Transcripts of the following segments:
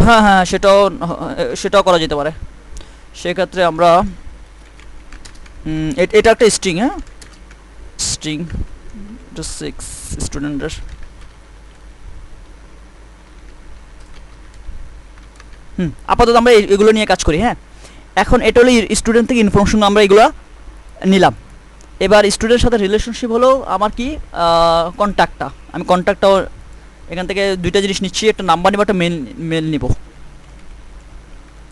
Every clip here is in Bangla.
হ্যাঁ হ্যাঁ, সেটাও করা যেতে পারে। সেক্ষেত্রে আমরা এটা একটা স্ট্রিং, হ্যাঁ স্ট্রিং, এটা 6 স্টুডেন্টের। আপাতত আমরা এগুলো নিয়ে কাজ করি। হ্যাঁ, এখন এটা হলো স্টুডেন্ট থেকে ইনফরমেশন আমরা এগুলো নিলাম। এবার স্টুডেন্টের সাথে রিলেশনশিপ হলো আমার কি, কন্ট্যাক্টটা। আমি কন্ট্যাক্টটাও এখান থেকে দুইটা জিনিস নিচ্ছি, একটা নাম্বার নিব, একটা মেল নিব।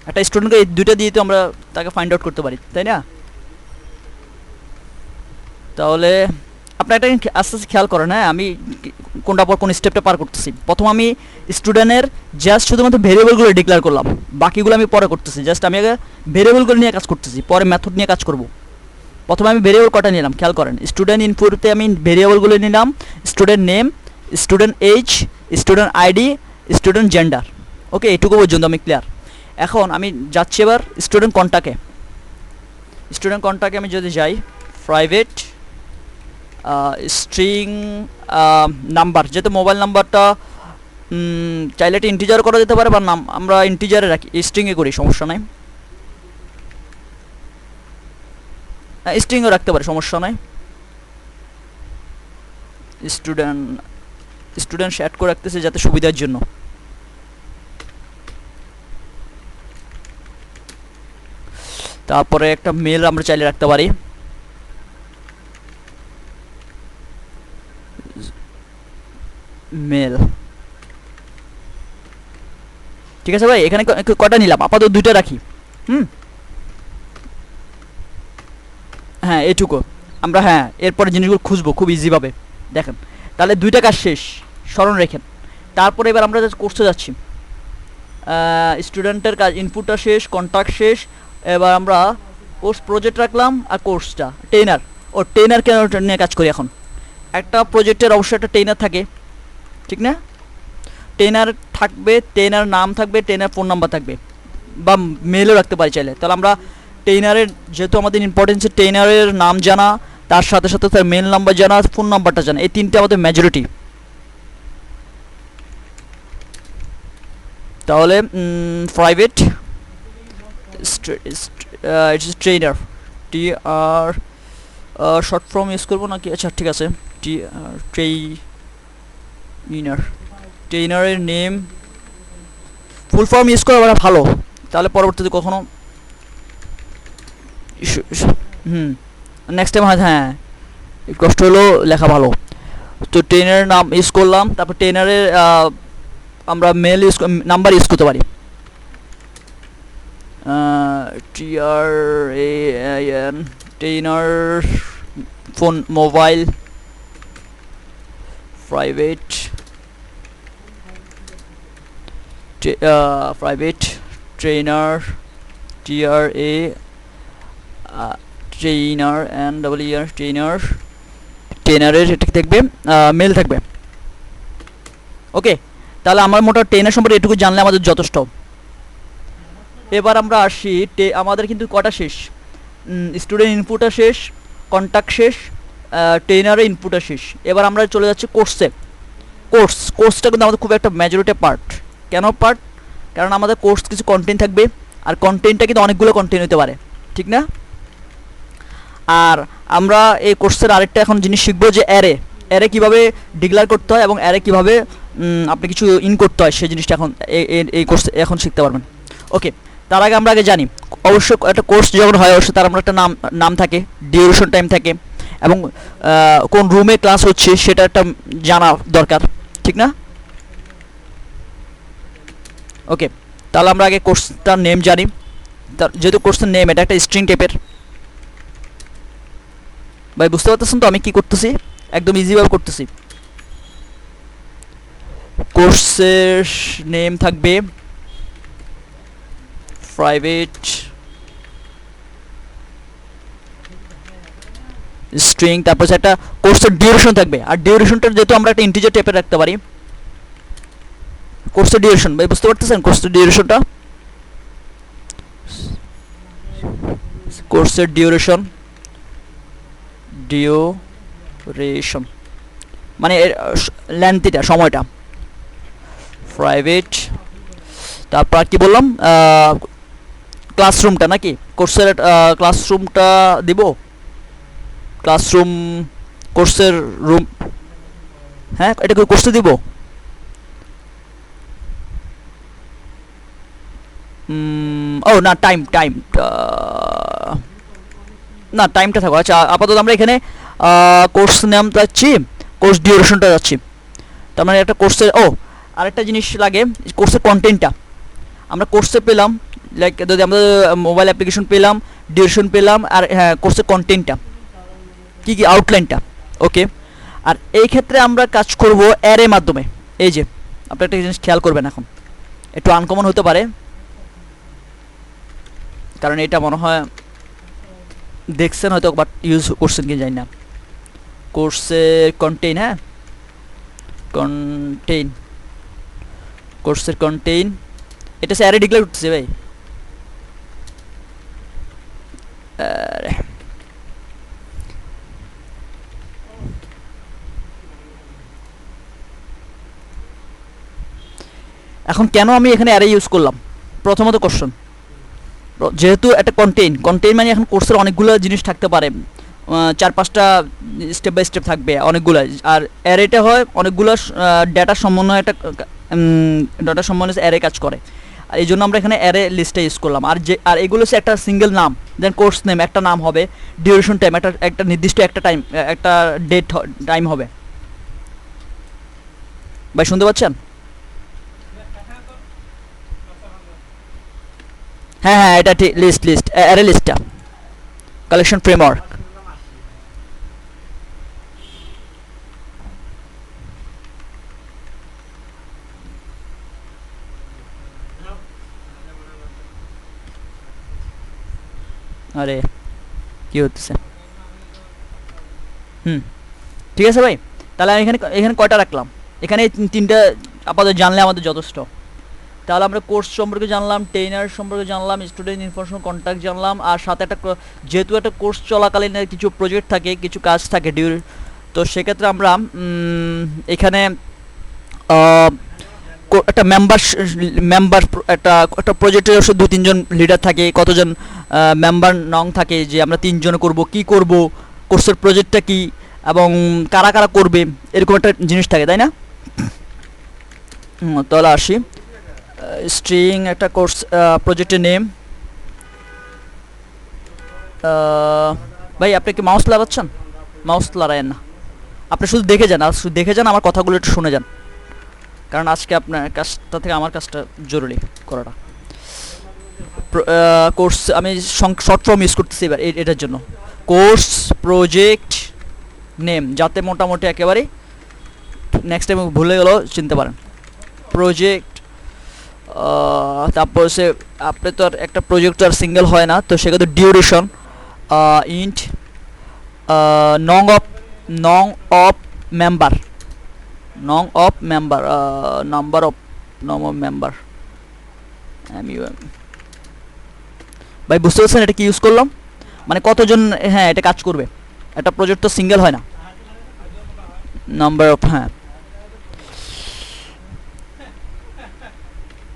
একটা স্টুডেন্টকে এই দুইটা দিয়ে তো আমরা তাকে ফাইন্ড আউট করতে পারি, তাই না? তাহলে আপনার একটা আস্তে আস্তে খেয়াল করেন। হ্যাঁ, আমি কোনটা পর কোন স্টেপটা পার করতেছি। প্রথম আমি স্টুডেন্টের জাস্ট শুধুমাত্র ভেরিয়েবলগুলো ডিক্লেয়ার করলাম, বাকিগুলো আমি পরে করতেছি। জাস্ট আমি আগে ভেরিয়েবলগুলো নিয়ে কাজ করতেছি, পরে মেথড নিয়ে কাজ করব। প্রথমে আমি ভেরিয়েবল কটা নিলাম খেয়াল করেন। স্টুডেন্ট ইনপুটতে আমি ভেরিয়েবলগুলো নিলাম, student name, student age, student ID, student gender. Okay, এইটুকু পর্যন্ত আমি ক্লিয়ার। এখন আমি যাচ্ছি এবার স্টুডেন্ট কন্ট্যাক্টে আমি যদি যাই, প্রাইভেট স্ট্রিং নাম্বার, যেহেতু মোবাইল নাম্বারটা চাইলে এটা ইন্টিজার করা যেতে পারে, বা নাম আমরা ইন্টিজারে রাখি, স্ট্রিংয়ে করি, সমস্যা নাই। স্ট্রিংও রাখতে পারে, সমস্যা নাই। স্টুডেন্ট অ্যাড করে রাখতেছে যাতে সুবিধার জন্য। তারপরে একটা মেল আমরা চাইলে রাখতে পারি, মেল। ঠিক আছে ভাই, এখানে কটা নিলাম, আপাতত দুইটা রাখি। হ্যাঁ, এটুকু আমরা, হ্যাঁ এরপরে জিনিসগুলো খুঁজবো খুব ইজিভাবে। দেখেন, তাহলে দুইটা কাজ শেষ, স্মরণ রেখেন। তারপরে এবার আমরা কোর্সে যাচ্ছি। স্টুডেন্টের কাজ ইনপুটটা শেষ, কন্ট্যাক্ট শেষ। এবার আমরা কোর্স প্রজেক্ট রাখলাম, আর কোর্সটা টেইনার। টেইনার কেন নিয়ে কাজ করি এখন। একটা প্রজেক্টের অবশ্যই একটা টেইনার থাকে, ঠিক না? টেইনার থাকবে, টেইনার নাম থাকবে, টেইনার ফোন নাম্বার থাকবে, বা মেলও রাখতে পারি চাইলে। তাহলে আমরা টেইনারের, যেহেতু আমাদের ইম্পর্টেন্স টেইনারের নাম জানা, তার সাথে সাথে তার মেল নাম্বার জানা, ফোন নাম্বারটা জানা, এই তিনটে আমাদের মেজরিটি। তাহলে প্রাইভেট ট্রেনার, টি আর শর্ট ফর্ম ইউজ করবো নাকি? আচ্ছা ঠিক আছে, টি ট্রেনারের নেম ফুল ফর্ম ইউজ করা ভালো, তাহলে পরবর্তীতে কখনো নেক্সট টাইম হয়। হ্যাঁ, কষ্ট হলো লেখা ভালো। তো ট্রেনারের নাম ইউজ করলাম, তারপর ট্রেনারের আমরা মেল ইউজ, নাম্বার ইউজ করতে পারি, TRAN, trainer phone, mobile, private trainer, TRA trainer and WR ট্রেনারের এটা থাকবে, মেল থাকবে। ওকে, তাহলে আমার মোটা ট্রেনার সম্পর্কে এটুকু জানলে আমাদের যথেষ্ট। এবার আমরা আসি, আমাদের কিন্তু কটা শেষ, স্টুডেন্ট ইনপুটটা শেষ, কন্ট্যাক্ট শেষ, ট্রেনারের ইনপুটটা শেষ। এবার আমরা চলে যাচ্ছি কোর্সে। কোর্সটা কিন্তু আমাদের খুব একটা মেজরিটি পার্ট। কেন পার্ট? কারণ আমাদের কোর্স কিছু কন্টেন্ট থাকবে, আর কন্টেন্টটা কিন্তু অনেকগুলো কন্টেন্ট হতে পারে, ঠিক না? আর আমরা এই কোর্সের আরেকটা এখন জিনিস শিখবো, যে অ্যারে কীভাবে ডিক্লেয়ার করতে হয়, এবং অ্যারে কীভাবে আপনি কিছু ইন করতে হয়, সেই জিনিসটা এখন এই কোর্সে এখন শিখতে পারবেন। ওকে, তার আগে আমরা জানি, অবশ্যই একটা কোর্স যখন হয় অবশ্যই তার আমরা একটা নাম থাকে, ডিউরেশন টাইম থাকে, এবং কোন রুমে ক্লাস হচ্ছে সেটা একটা জানা দরকার, ঠিক না? ওকে, তাহলে আমরা আগে কোর্সটার নেম জানি। যেহেতু কোর্সের নেম এটা একটা স্ট্রিং টাইপের, ভাই বুঝতে পারতেছেন তো আমি কি করতেছি? একদম ইজিভাবে করতেছি। কোর্সের নেম থাকবে প্রাইভেট স্ট্রিং, তারপর একটা কোর্সের ডিউরেশন থাকবে, আর ডিউরেশনটা যেহেতু আমরা একটা ইন্টিজার টাইপের রাখতে পারি। কোর্সের ডিউরেশন, ভাই বুঝতে পারতেছেন? কোর্সের ডিউরেশন মানে লেন্থটা, সময়টা। প্রাইভেট তারপর কি বললাম, ক্লাসরুমটা নাকি কোর্সের ক্লাসরুমটা দিব, ক্লাসরুম কোর্সের রুম, হ্যাঁ এটাকে কোর্সে দিব। ও না, টাইম না, টাইমটা থাকো। আচ্ছা আপাতত আমরা এখানে কোর্স নাম যাচ্ছি, কোর্স ডিউরেশনটা যাচ্ছি। তার মানে একটা কোর্সের, আরেকটা জিনিস লাগে, কোর্সের কন্টেন্টটা আমরা কোর্সে পেলাম, লাইক যদি আমরা মোবাইল অ্যাপ্লিকেশন পেলাম, ডিউরেশন পেলাম, আর হ্যাঁ কোর্সের কন্টেন্টটা কী কী, আউটলাইনটা। ওকে, আর এই ক্ষেত্রে আমরা কাজ করব অ্যারে মাধ্যমে। এই যে আপনি একটা জিনিস খেয়াল করবেন, এখন একটু আনকমন হতে পারে, কারণ এটা মনে হয় দেখছেন হয়তো, বাট ইউজ করছেন কি জানি না। কোর্সের কন্টেইন, হ্যাঁ কন্টেইন, কোর্সের কন্টেইন, এটা সে অ্যারে ডিক্লেয়ার করতেছে ভাই। এখন কেন আমি এখানে অ্যারে ইউজ করলাম, প্রথমত কোশ্চেন, যেহেতু একটা কন্টেইন মানে এখন কোর্সের অনেকগুলো জিনিস থাকতে পারে, 4-5টা স্টেপ বাই স্টেপ থাকবে অনেকগুলো, আর অ্যারেটা হয় অনেকগুলো ডেটার সমন্বয়ে, একটা ডেটার সমন্বয়ে অ্যারে কাজ করে। আর এই জন্য আমরা এখানে অ্যারে লিস্টটা ইউজ করলাম। আর এগুলো হচ্ছে একটা সিঙ্গেল নাম, দেন কোর্স নেম একটা নাম হবে, ডিউরেশন টাইম একটা নির্দিষ্ট একটা টাইম, একটা ডেট টাইম হবে। ভাই শুনতে পাচ্ছেন? হ্যাঁ এটা ঠিক, লিস্ট অ্যারে লিস্টটা, কালেকশন ফ্রেমওয়ার্ক। আরে কি হচ্ছে, ঠিক আছে ভাই। তাহলে আমি এখানে কয়টা রাখলাম, এখানে তিনটা আপাতত জানলে আমাদের যথেষ্ট। তাহলে আমরা কোর্স সম্পর্কে জানলাম, ট্রেনার সম্পর্কে জানলাম, স্টুডেন্ট ইনফরমেশন কন্ট্যাক্ট জানলাম, আর সাথে একটা যেহেতু একটা কোর্স চলাকালীন কিছু প্রজেক্ট থাকে, কিছু কাজ থাকে তো সেক্ষেত্রে আমরা এখানে একটা মেম্বার একটা প্রজেক্টের 2-3 জন লিডার থাকে, কতজন মেম্বার নং থাকে, যে আমরা 3 জনে করব, কি করব, কোর্সের প্রজেক্টটা কি, এবং কারা কারা করবে, এরকম একটা জিনিস থাকে, তাই না? তাহলে আসি, স্ট্রিং একটা কোর্স প্রজেক্টের নেম। ভাই আপনি কি মাউস লাগাচ্ছেন? মাউস লড়াইয়েন না, আপনি শুধু দেখে যান, আর শুধু দেখে যান, আমার কথাগুলো একটু শুনে যান, কারণ আজকে আপনার কাজটা থেকে আমার কাজটা জরুরি করাটা। কোর্স আমি শর্ট ফর্ম ইউজ করতেছি এবার এটার জন্য, কোর্স প্রজেক্ট নেম, যাতে মোটামুটি একেবারে নেক্সট টাইম ভুলে গেলেও চিনতে পারেন। প্রজেক্ট, তারপর সে আপনি তো আর একটা প্রজেক্ট আর সিঙ্গেল হয় না, তো সেক্ষেত্রে ডিউরেশন, ইন্ট নং of member, number of member, ভাই বুঝতে পারছেন এটা কি ইউজ করলাম, মানে কতজন হ্যাঁ এটা কাজ করবে, একটা প্রজেক্ট তো সিঙ্গেল হয় না। নাম্বার অফ, হ্যাঁ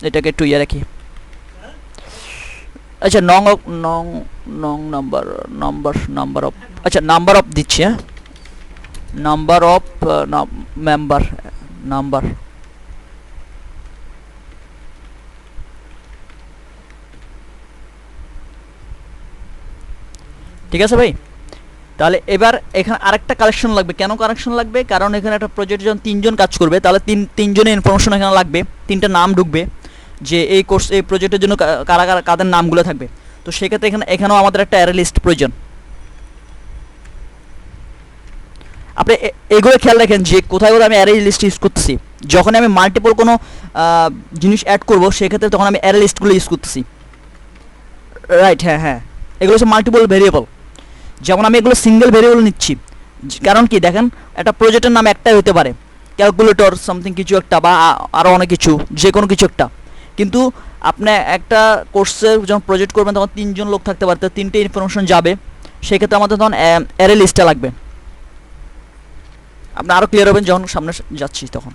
এটাকে একটু ইয়ে রাখি। আচ্ছা নং নাম্বার অফ, আচ্ছা নাম্বার অফ দিচ্ছি, হ্যাঁ নাম্বার অফ মেম্বার, নাম্বার, ঠিক আছে ভাই। তাহলে এবার এখানে আরেকটা কালেকশন লাগবে, কেন কালেকশন লাগবে, কারণ এখানে একটা প্রজেক্টে যখন 3 জন কাজ করবে, তাহলে তিনজনের ইনফরমেশন এখানে লাগবে, 3টা নাম ঢুকবে, যে এই কোর্স এই প্রজেক্টের জন্য কারা কারা কাদের নামগুলো থাকবে। তো সেক্ষেত্রে এখানেও আমাদের একটা অ্যারে লিস্ট প্রয়োজন। আপনি এগুলো খেয়াল রাখেন যে কোথায় কোথায় আমি অ্যারে লিস্ট ইউজ করতেছি, যখন আমি মাল্টিপল কোনো জিনিস অ্যাড করব সেক্ষেত্রে তখন আমি অ্যারে লিস্টগুলো ইউজ করতেছি, রাইট? হ্যাঁ এগুলো হচ্ছে মাল্টিপল ভেরিয়েবল, যেমন আমি এগুলো সিঙ্গেল ভেরিয়েবল নিচ্ছি, কারণ কি দেখেন একটা প্রজেক্টের নাম একটাই হতে পারে, ক্যালকুলেটর সামথিং কিছু একটা, বা আরও অনেক কিছু, যে কোনো কিছু একটা, কিন্তু আপনি একটা কোর্সে যখন প্রজেক্ট করবেন তখন 3 জন লোক থাকতে পারে, 3টে ইনফরমেশন যাবে, সেক্ষেত্রে আমাদের তখন অ্যারে লিস্টটা লাগবে। আপনি আরও ক্লিয়ার হবেন যখন সামনে যাচ্ছি তখন।